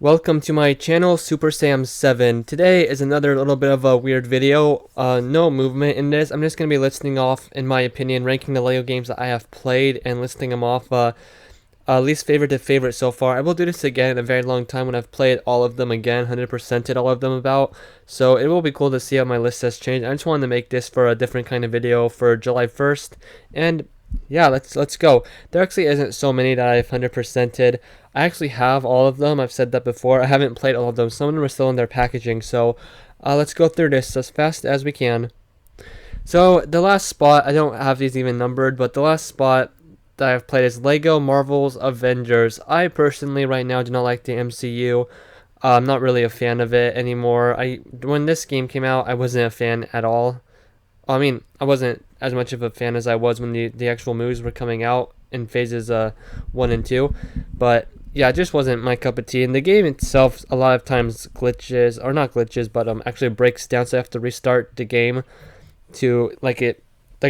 Welcome to my channel, Super Sam 7. Today is another little bit of a weird video. No movement in this. I'm just going to be listing off, in my opinion, ranking the LEGO games that I have played and listing them off least favorite to favorite so far. I will do this again in a very long time when I've played all of them again, 100%ed all of them about. So it will be cool to see how my list has changed. I just wanted to make this for a different kind of video for July 1st. And yeah, let's go. There actually isn't so many that I've 100%ed. I actually have all of them. I've said that before. I haven't played all of them. Some of them are still in their packaging. So let's go through this as fast as we can. So the last spot, I don't have these even numbered, but the last spot that I've played is Lego Marvel's Avengers. I personally right now do not like the MCU. I'm not really a fan of it anymore. When this game came out, I wasn't a fan at all. I mean, I wasn't as much of a fan as I was when the actual movies were coming out in phases 1 and 2. But yeah, it just wasn't my cup of tea. And the game itself, a lot of times glitches, or not glitches, but actually breaks down, so I have to restart the game to it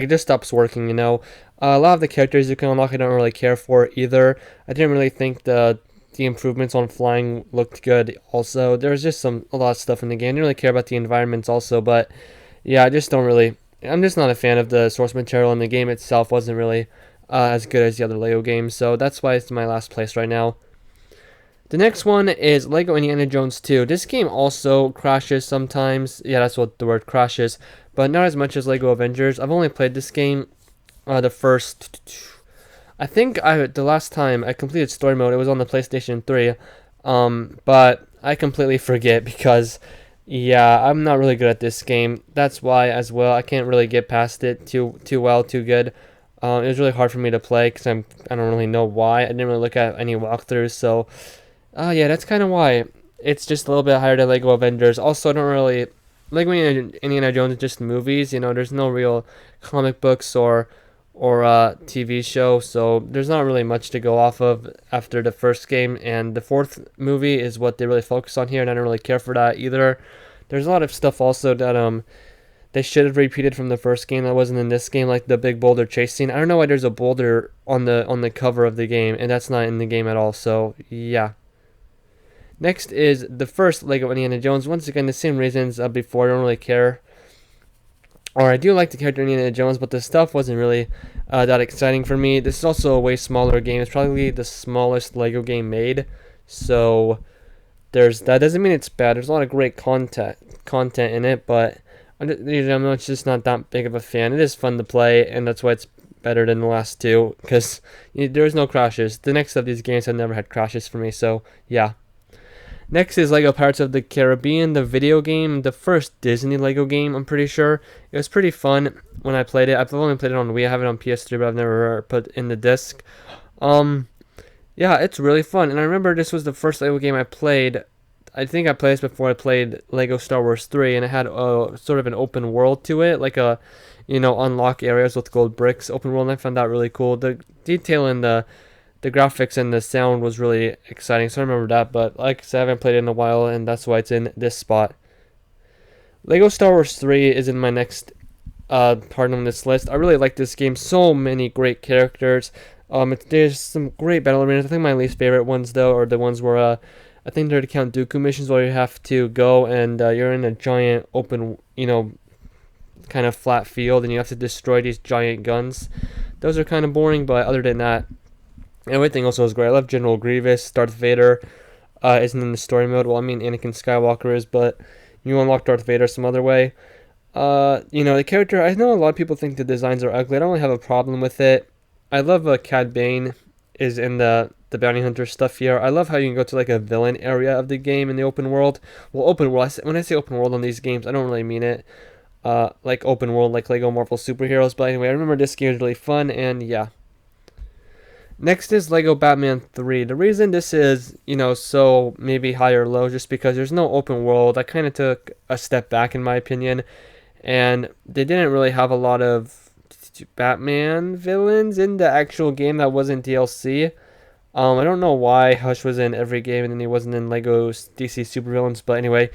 just stops working. A lot of the characters you can unlock I don't really care for either. I didn't really think the improvements on flying looked good. Also, there's just a lot of stuff in the game. I didn't really care about the environments also, but yeah, I'm just not a fan of the source material, and the game itself wasn't really as good as the other Lego games, so that's why it's my last place right now. The next one is Lego Indiana Jones 2. This game also crashes sometimes. Yeah, that's what the word crashes, but not as much as Lego Avengers. I've only played this game the first. I think the last time I completed story mode, it was on the PlayStation 3. But I completely forget because, yeah, I'm not really good at this game. That's why as well I can't really get past it too good. It was really hard for me to play because I don't really know why. I didn't really look at any walkthroughs, so yeah, that's kind of why. It's just a little bit higher than Lego Avengers. Also, I don't really Lego Indiana Jones is just movies. There's no real comic books or TV show, so there's not really much to go off of after the first game. And the fourth movie is what they really focus on here, and I don't really care for that either. There's a lot of stuff also that they should have repeated from the first game that wasn't in this game, like the big boulder chase scene. I don't know why there's a boulder on the cover of the game, and that's not in the game at all. So yeah. Next is the first Lego Indiana Jones. Once again, the same reasons before. I don't really care. Or I do like the character Indiana Jones, but the stuff wasn't really that exciting for me. This is also a way smaller game. It's probably the smallest Lego game made. So that doesn't mean it's bad. There's a lot of great content in it, but I'm just not that big of a fan. It is fun to play, and that's why it's better than the last two, because there's no crashes. The next of these games have never had crashes for me, so yeah. Next is Lego Pirates of the Caribbean, the video game, the first Disney Lego game, I'm pretty sure. It was pretty fun when I played it. I've only played it on Wii. I have it on PS3, but I've never put in the disc. Yeah, it's really fun. And I remember this was the first Lego game I played. I think I played this before I played Lego Star Wars 3, and it had sort of an open world to it, like unlock areas with gold bricks open world, and I found that really cool. The detail in the graphics and the sound was really exciting, so I remember that. But like I said, I haven't played it in a while, and that's why it's in this spot. Lego Star Wars 3 is in my next part on this list. I really like this game. So many great characters. There's some great battle arenas. I think my least favorite ones, though, are the ones where I think they're the Count Dooku missions, where you have to go and you're in a giant open, kind of flat field, and you have to destroy these giant guns. Those are kind of boring, but other than that, everything else was great. I love General Grievous. Darth Vader isn't in the story mode. Well, I mean, Anakin Skywalker is, but you unlock Darth Vader some other way. The character, I know a lot of people think the designs are ugly. I don't really have a problem with it. I love Cad Bane is in the bounty hunter stuff here. I love how you can go to like a villain area of the game in the open world. Well, open world, when I say open world on these games, I don't really mean it like open world like Lego Marvel Superheroes. But anyway, I remember this game was really fun, and yeah. Next is Lego Batman 3. The reason this is, so maybe high or low, just because there's no open world. I kind of took a step back in my opinion, and they didn't really have a lot of Batman villains in the actual game that wasn't DLC. I don't know why Hush was in every game and then he wasn't in Lego's DC Supervillains, but anyway,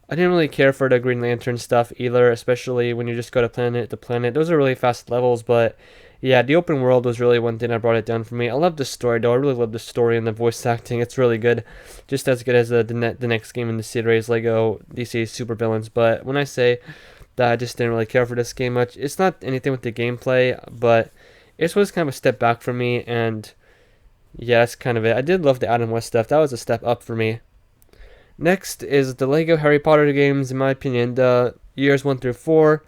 I didn't really care for the Green Lantern stuff either, especially when you just go to planet to planet. Those are really fast levels, but Yeah, the open world was really one thing that brought it down for me. I love the story though. I really love the story and the voice acting. It's really good, just as good as the next game in the series, Lego DC Super Villains. But when I say that I just didn't really care for this game much, it's not anything with the gameplay, but it was kind of a step back for me. And yeah, that's kind of it. I did love the Adam West stuff. That was a step up for me. Next is the Lego Harry Potter games, in my opinion, the years 1 through 4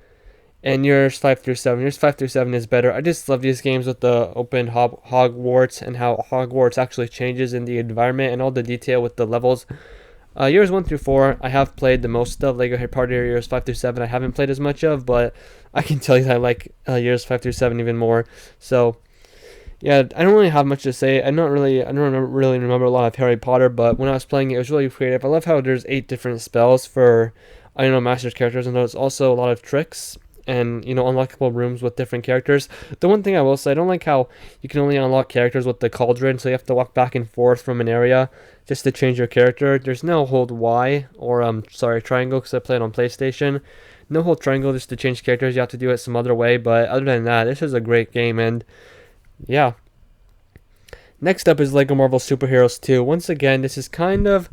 and years 5 through 7. Years 5 through 7 is better. I just love these games with the open Hogwarts and how Hogwarts actually changes in the environment and all the detail with the levels. Years 1 through 4, I have played the most of. Lego Harry Potter years 5 through 7, I haven't played as much of, but I can tell you that I like years 5 through 7 even more. So, yeah, I don't really have much to say. I don't really remember a lot of Harry Potter, but when I was playing it, it was really creative. I love how there's 8 different spells for, I don't know, Master's characters, and there's also a lot of tricks and, you know, unlockable rooms with different characters. The one thing I will say, I don't like how you can only unlock characters with the cauldron, so you have to walk back and forth from an area just to change your character. There's no hold Y or triangle, because I play it on PlayStation. No hold triangle just to change characters. You have to do it some other way. But other than that, this is a great game, and yeah. Next up is Lego Marvel Superheroes 2. Once again, this is kind of,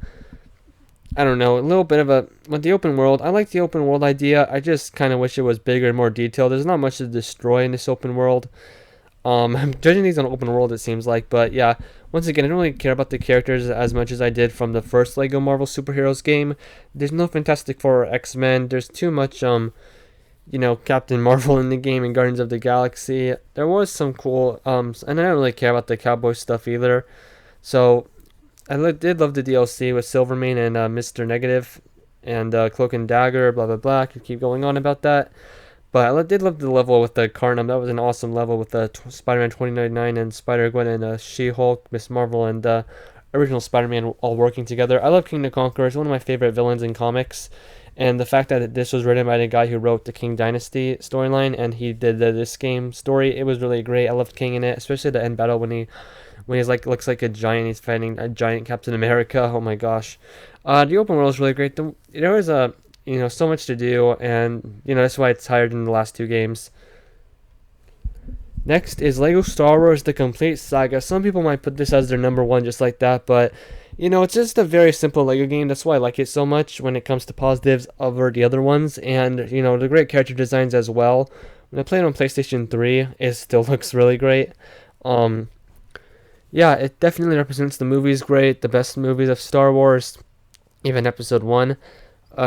I don't know, a little bit of a, with the open world. I like the open world idea. I just kind of wish it was bigger and more detailed. There's not much to destroy in this open world. I'm judging these on open world, it seems like, but yeah. Once again, I don't really care about the characters as much as I did from the first Lego Marvel Superheroes game. There's no Fantastic Four or X-Men. There's too much you know, Captain Marvel in the game and Guardians of the Galaxy. There was some cool, and I don't really care about the cowboy stuff either. So, did love the DLC with Silvermane and Mr. Negative and Cloak and Dagger, blah blah blah. I could keep going on about that. But I did love the level with the Carnum. That was an awesome level with the Spider-Man 2099 and Spider-Gwen and She-Hulk, Miss Marvel, and original Spider-Man all working together. I love King the Conqueror. It's one of my favorite villains in comics. And the fact that this was written by the guy who wrote the King Dynasty storyline, and he did this game story, it was really great. I loved King in it, especially the end battle when he's like looks like a giant. He's fighting a giant Captain America. Oh my gosh, the open world is really great. There was so much to do, and that's why it's higher than the last 2 games. Next is Lego Star Wars: The Complete Saga. Some people might put this as their number 1 just like that, but it's just a very simple Lego game. That's why I like it so much when it comes to positives over the other ones. And, the great character designs as well. When I play it on PlayStation 3, it still looks really great. Yeah, it definitely represents the movies great, the best movies of Star Wars, even Episode 1.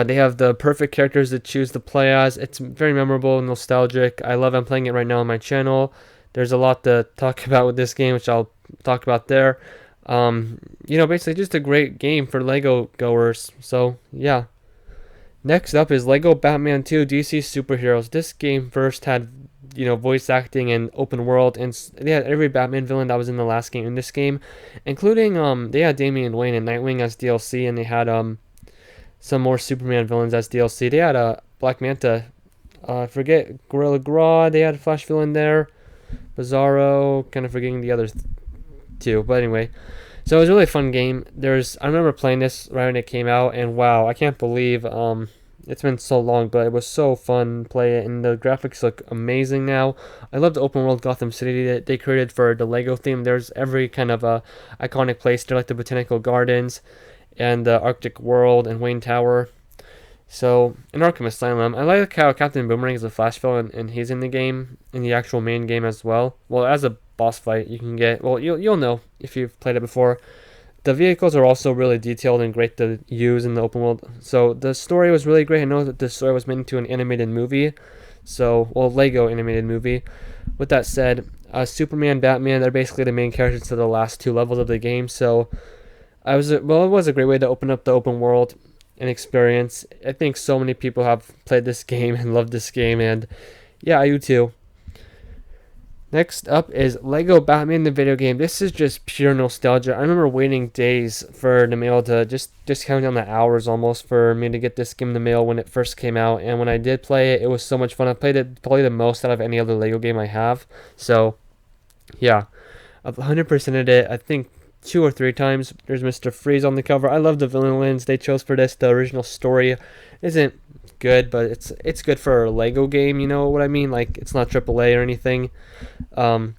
They have the perfect characters to choose to play as. It's very memorable and nostalgic. I'm playing it right now on my channel. There's a lot to talk about with this game, which I'll talk about there. Basically just a great game for Lego goers. So, yeah. Next up is Lego Batman 2 DC Superheroes. This game first had, voice acting and open world, and they had every Batman villain that was in the last game in this game, including, they had Damian Wayne and Nightwing as DLC, and they had, some more Superman villains as DLC. They had Black Manta, forget Gorilla Grodd. They had a Flash villain there, Bizarro. Kind of forgetting the other 2, but anyway. So it was a really fun game. I remember playing this right when it came out, and wow, I can't believe it's been so long, but it was so fun to play it, and the graphics look amazing now. I love the open world Gotham City that they created for the Lego theme. There's every kind of iconic place there, like the Botanical Gardens and the Arctic World and Wayne Tower. So, in Arkham Asylum, I like how Captain Boomerang is a Flash villain, and he's in the game, in the actual main game as well. Well, as a boss fight, you can get, well, you'll know if you've played it before. The vehicles are also really detailed and great to use in the open world. So, the story was really great. I know that the story was made into an animated movie. So, well, Lego animated movie. With that said, Superman, Batman, they're basically the main characters to the last 2 levels of the game. So, it was a great way to open up the open world and experience. I think so many people have played this game and loved this game, and yeah, I do too. Next up is Lego Batman the video game. This is just pure nostalgia. I remember waiting days for the mail to just counting down the hours almost for me to get this game in the mail when it first came out, and when I did play it, it was so much fun. I played it probably the most out of any other Lego game I have. So yeah, I've 100%ed it. I think 2 or 3 times. There's Mr. Freeze on the cover. I love the villains they chose for this. The original story isn't good, but it's good for a Lego game. You know what I mean? Like it's not AAA or anything. Um,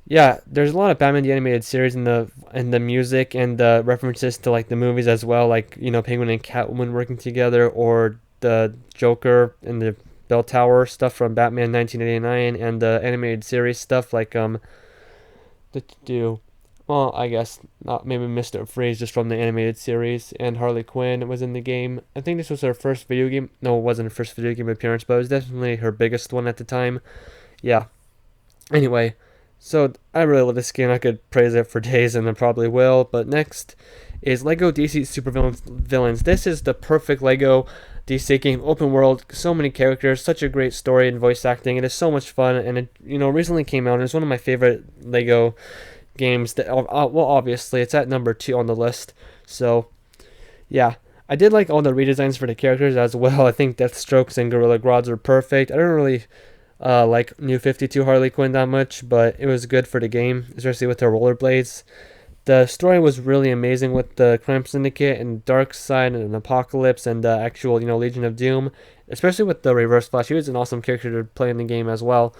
yeah, there's a lot of Batman the animated series in the music and the references to like the movies as well, like Penguin and Catwoman working together, or the Joker and the Bell Tower stuff from Batman 1989, and the animated series stuff like the do. Well, I guess not. Maybe Mr. Freeze just from the animated series, and Harley Quinn was in the game. I think this was her first video game. No, it wasn't her first video game appearance, but it was definitely her biggest one at the time. Yeah. Anyway, so I really love this game. I could praise it for days, and I probably will. But next is Lego DC Supervillains. Villains. This is the perfect Lego DC game, open world, so many characters, such a great story and voice acting. It is so much fun, and it recently came out. And it's one of my favorite Lego games. That well, obviously, it's at number 2 on the list. So yeah. I did like all the redesigns for the characters as well. I think Deathstrokes and Gorilla Grodd are perfect. I don't really like New 52 Harley Quinn that much, but it was good for the game, especially with her rollerblades. The story was really amazing with the Crime Syndicate and Darkseid and Apocalypse and the actual, Legion of Doom, especially with the Reverse Flash. He was an awesome character to play in the game as well.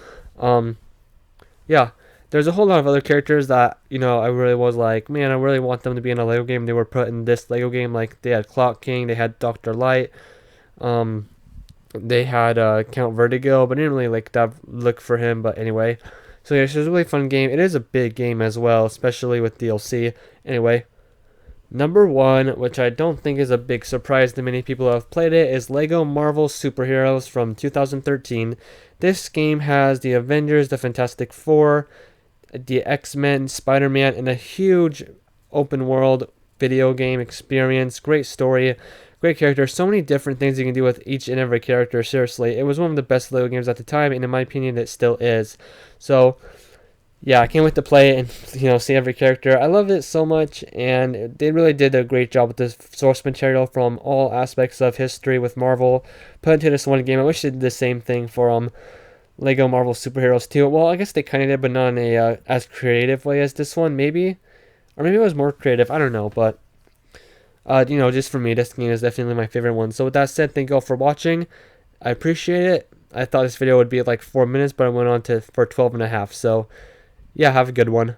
Yeah, there's a whole lot of other characters that, I really was like, man, I really want them to be in a Lego game. They were put in this Lego game. Like, they had Clock King, they had Dr. Light, they had Count Vertigo, but I didn't really like that look for him. But anyway, so yeah, it's a really fun game. It is a big game as well, especially with DLC. Anyway, number 1, which I don't think is a big surprise to many people who have played it, is Lego Marvel Superheroes from 2013. This game has the Avengers, the Fantastic Four, the X-Men, Spider-Man, and a huge open world video game experience. Great story, great character, so many different things you can do with each and every character. Seriously, it was one of the best Lego games at the time, and in my opinion, it still is. So yeah, I can't wait to play it and see every character. I love it so much, and they really did a great job with the source material from all aspects of history with Marvel put into this one game. I wish they did the same thing for Lego Marvel Superheroes 2. Well, I guess they kind of did, but not in a as creative way as this one, maybe. Or maybe it was more creative. I don't know, but just for me, this game is definitely my favorite one. So with that said, thank you all for watching. I appreciate it. I thought this video would be like 4 minutes, but I went on for 12 and a half. So yeah, have a good one.